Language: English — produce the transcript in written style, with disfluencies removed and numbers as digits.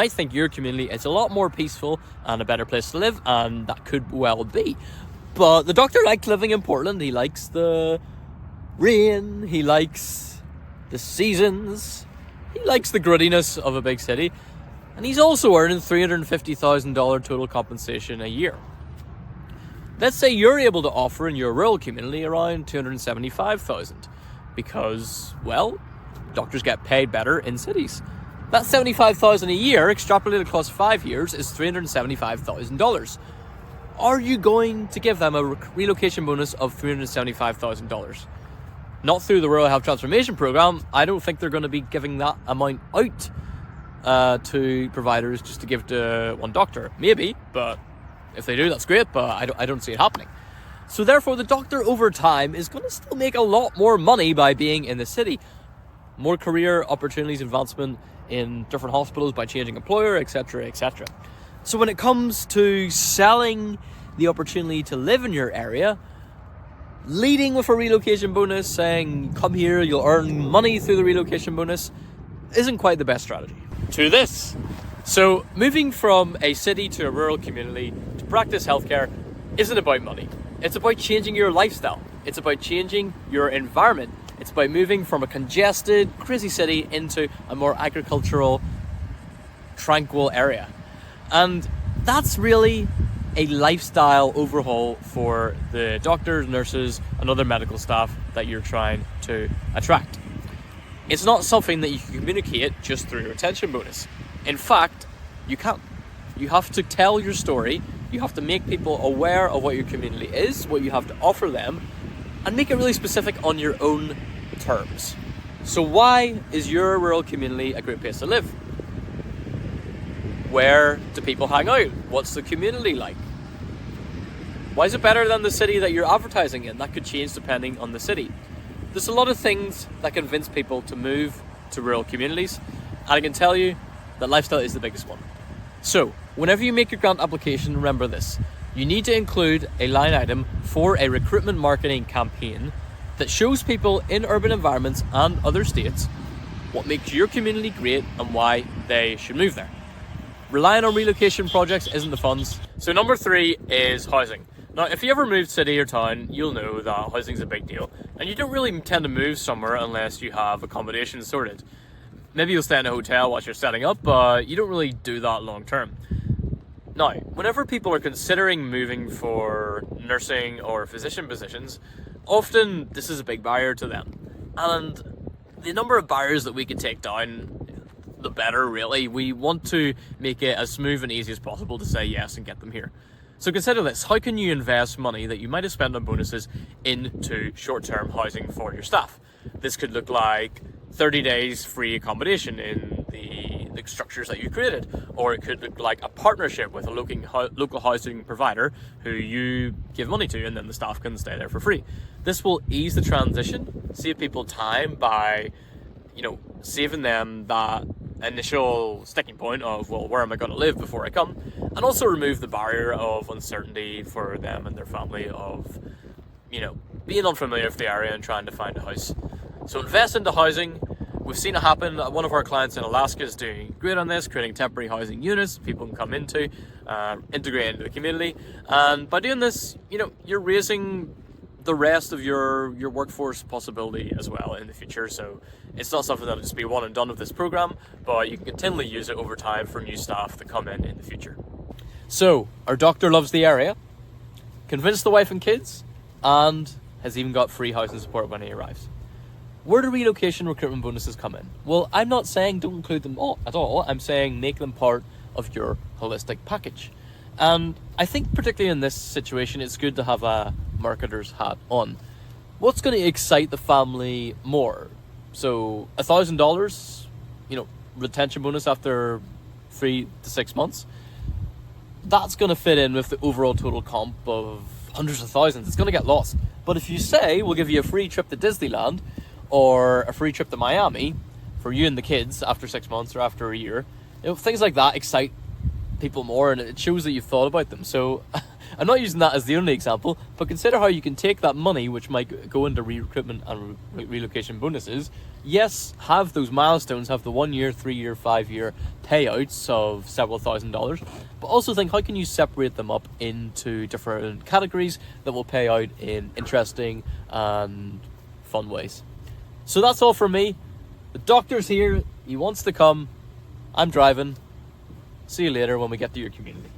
might think your community is a lot more peaceful and a better place to live, and that could well be. But the doctor likes living in Portland. He likes the rain, he likes the seasons, he likes the grittiness of a big city, and he's also earning $350,000 total compensation a year. Let's say you're able to offer in your rural community around $275,000 because, well, doctors get paid better in cities. That $75,000 a year, extrapolated across 5 years, is $375,000. Are you going to give them a relocation bonus of $375,000? Not through the Rural Health Transformation Program. I don't think they're going to be giving that amount out to providers just to give to one doctor. Maybe, but if they do, that's great, but I don't see it happening. So therefore, the doctor over time is going to still make a lot more money by being in the city. More career opportunities, advancement in different hospitals by changing employer, etc., etc. So when it comes to selling the opportunity to live in your area, leading with a relocation bonus, saying, come here, you'll earn money through the relocation bonus, isn't quite the best strategy. To this. So moving from a city to a rural community to practice healthcare isn't about money. It's about changing your lifestyle. It's about changing your environment. It's about moving from a congested, crazy city into a more agricultural, tranquil area. And that's really a lifestyle overhaul for the doctors, nurses, and other medical staff that you're trying to attract. It's not something that you can communicate just through a retention bonus. In fact, you can't. You have to tell your story. You have to make people aware of what your community is, what you have to offer them, and make it really specific on your own terms. So why is your rural community a great place to live? Where do people hang out? What's the community like? Why is it better than the city that you're advertising in? That could change depending on the city. There's a lot of things that convince people to move to rural communities, and I can tell you that lifestyle is the biggest one. So, whenever you make your grant application, remember this. You need to include a line item for a recruitment marketing campaign that shows people in urban environments and other states what makes your community great and why they should move there. Relying on relocation projects isn't the funds. So number 3 is housing. Now, if you ever moved city or town, you'll know that housing is a big deal. And you don't really tend to move somewhere unless you have accommodation sorted. Maybe you'll stay in a hotel while you're setting up, but you don't really do that long term. Now, whenever people are considering moving for nursing or physician positions, often this is a big barrier to them. And the number of barriers that we can take down, the better, really. We want to make it as smooth and easy as possible to say yes and get them here. So consider this. How can you invest money that you might have spent on bonuses into short-term housing for your staff? This could look like 30 days free accommodation in the structures that you created, or it could look like a partnership with a local housing provider who you give money to, and then the staff can stay there for free. This will ease the transition, save people time by, saving them that initial sticking point of, well, where am I going to live before I come, and also remove the barrier of uncertainty for them and their family of, being unfamiliar with the area and trying to find a house. So invest into housing. We've seen it happen. One of our clients in Alaska is doing great on this, creating temporary housing units people can come into, integrate into the community. And by doing this, you're raising the rest of your workforce possibility as well in the future. So it's not something that'll just be one and done with this program, but you can continually use it over time for new staff that come in the future. So our doctor loves the area, convinced the wife and kids, and has even got free housing support when he arrives. Where do relocation recruitment bonuses come in? Well, I'm not saying don't include them all at all. I'm saying make them part of your holistic package. And I think particularly in this situation, it's good to have a marketer's hat on. What's going to excite the family more? So $1,000, retention bonus after 3 to 6 months. That's going to fit in with the overall total comp of hundreds of thousands. It's going to get lost. But if you say, we'll give you a free trip to Disneyland, or a free trip to Miami for you and the kids after 6 months or after a year, things like that excite people more, and it shows that you've thought about them. So I'm not using that as the only example, but consider how you can take that money, which might go into recruitment and relocation bonuses. Yes, have those milestones, have the 1 year, 3 year, 5 year payouts of several $1,000s, but also think, how can you separate them up into different categories that will pay out in interesting and fun ways. So that's all from me. The doctor's here, he wants to come, I'm driving. See you later when we get to your community.